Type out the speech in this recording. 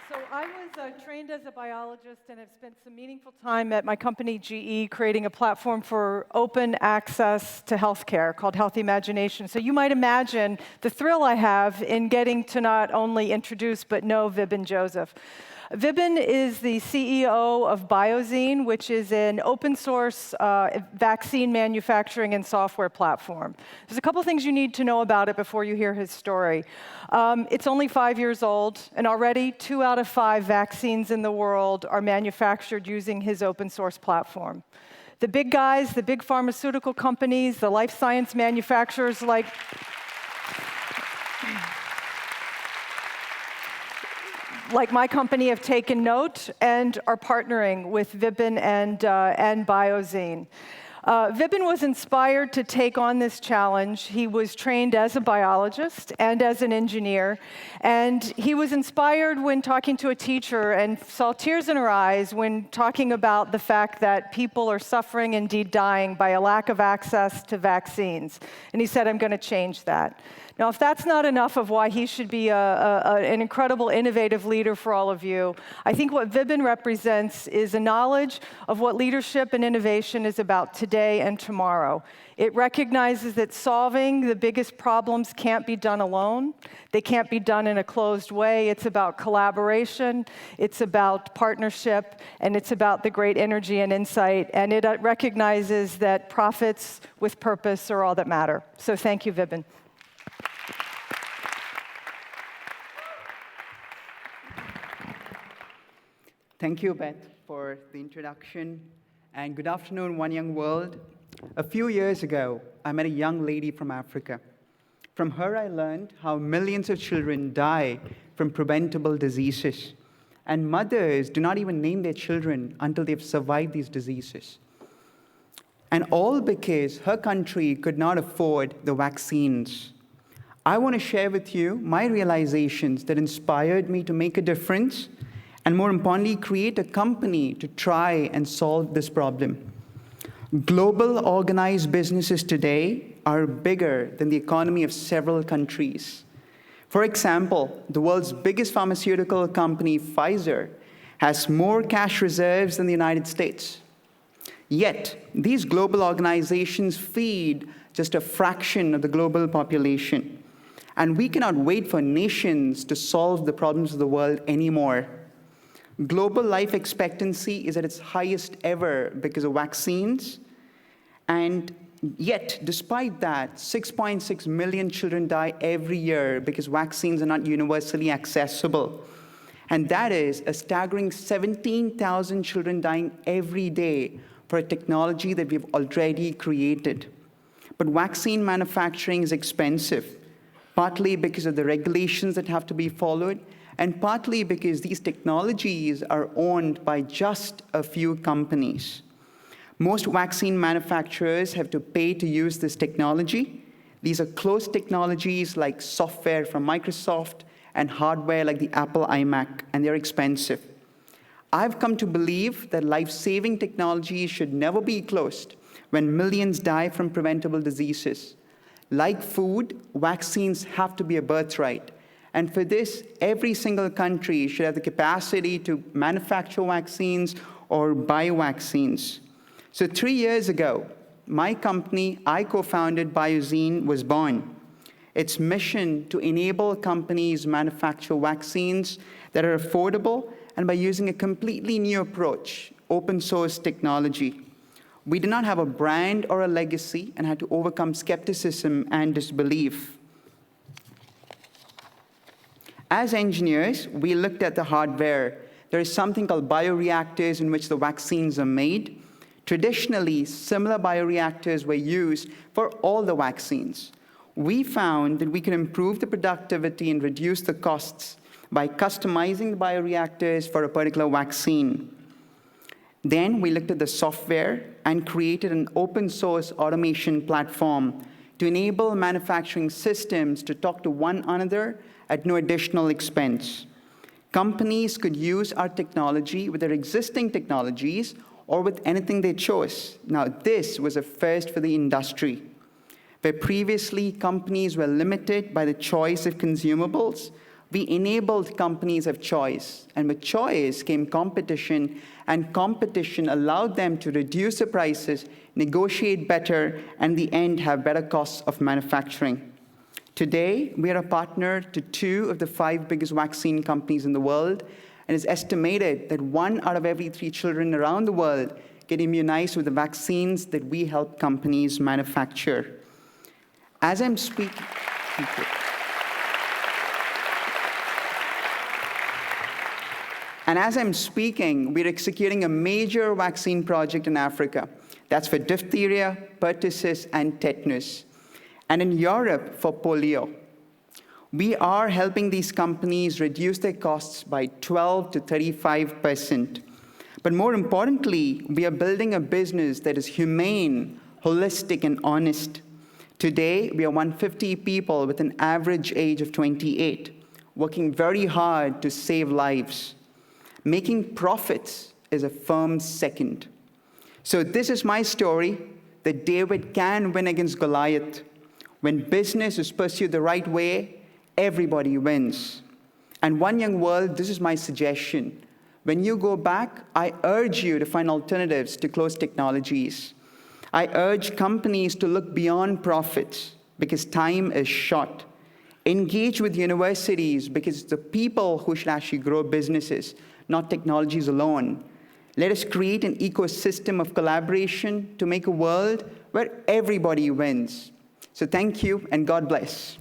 So I was trained as a biologist and have spent some meaningful time at my company, GE, creating a platform for open access to healthcare called Healthy Imagination. So you might imagine the thrill I have in getting to not only introduce but know Vibin Joseph. Vibin is the CEO of Biozeen, which is an open source vaccine manufacturing and software platform. There's a couple things you need to know about it before you hear his story. It's only 5 years old, and already 2 out of 5 vaccines in the world are manufactured using his open source platform. The big guys, the big pharmaceutical companies, the life science manufacturers like my company have taken note and are partnering with Vibin and Biozeen. Vibin was inspired to take on this challenge. He was trained as a biologist and as an engineer, and he was inspired when talking to a teacher and saw tears in her eyes when talking about the fact that people are suffering, indeed dying, by a lack of access to vaccines. And he said, I'm going to change that. Now, if that's not enough of why he should be an incredible, innovative leader for all of you, I think what Vibin represents is a knowledge of what leadership and innovation is about today and tomorrow. It recognizes that solving the biggest problems can't be done alone. They can't be done in a closed way. It's about collaboration, it's about partnership, and it's about the great energy and insight. And it recognizes that profits with purpose are all that matter. So thank you, Vibin. Thank you, Beth, for the introduction, and good afternoon, One Young World. A few years ago, I met a young lady from Africa. From her, I learned how millions of children die from preventable diseases, and mothers do not even name their children until they've survived these diseases. And all because her country could not afford the vaccines. I want to share with you my realizations that inspired me to make a difference, and more importantly, create a company to try and solve this problem. Global organized businesses today are bigger than the economy of several countries. For example, the world's biggest pharmaceutical company, Pfizer, has more cash reserves than the United States. Yet, these global organizations feed just a fraction of the global population. And we cannot wait for nations to solve the problems of the world anymore. Global life expectancy is at its highest ever because of vaccines. And yet, despite that, 6.6 million children die every year because vaccines are not universally accessible. And that is a staggering 17,000 children dying every day for a technology that we've already created. But vaccine manufacturing is expensive, partly because of the regulations that have to be followed, and partly because these technologies are owned by just a few companies. Most vaccine manufacturers have to pay to use this technology. These are closed technologies like software from Microsoft and hardware like the Apple iMac, and they're expensive. I've come to believe that life-saving technologies should never be closed when millions die from preventable diseases. Like food, vaccines have to be a birthright. And for this, every single country should have the capacity to manufacture vaccines or buy vaccines. So 3 years ago, my company, I co-founded Biozeen, was born. Its mission to enable companies manufacture vaccines that are affordable and by using a completely new approach, open source technology. We did not have a brand or a legacy and had to overcome skepticism and disbelief. As engineers, we looked at the hardware. There is something called bioreactors in which the vaccines are made. Traditionally, similar bioreactors were used for all the vaccines. We found that we could improve the productivity and reduce the costs by customizing the bioreactors for a particular vaccine. Then we looked at the software and created an open source automation platform to enable manufacturing systems to talk to one another at no additional expense. Companies could use our technology with their existing technologies or with anything they chose. Now, this was a first for the industry. Where previously companies were limited by the choice of consumables, We enabled companies of choice, and with choice came competition, and competition allowed them to reduce the prices, negotiate better, and in the end have better costs of manufacturing. Today, we are a partner to 2 of the 5 biggest vaccine companies in the world, and it's estimated that 1 out of every 3 children around the world get immunized with the vaccines that we help companies manufacture. As I'm speaking, thank you. And as I'm speaking, we're executing a major vaccine project in Africa. That's for diphtheria, pertussis, and tetanus. And in Europe, for polio. We are helping these companies reduce their costs by 12 to 35%. But more importantly, we are building a business that is humane, holistic, and honest. Today, we are 150 people with an average age of 28, working very hard to save lives. Making profits is a firm second. So this is my story, that David can win against Goliath. When business is pursued the right way, everybody wins. And One Young World, this is my suggestion. When you go back, I urge you to find alternatives to closed technologies. I urge companies to look beyond profits because time is short. Engage with universities because it's the people who should actually grow businesses, not technologies alone. Let us create an ecosystem of collaboration to make a world where everybody wins. So thank you, and God bless.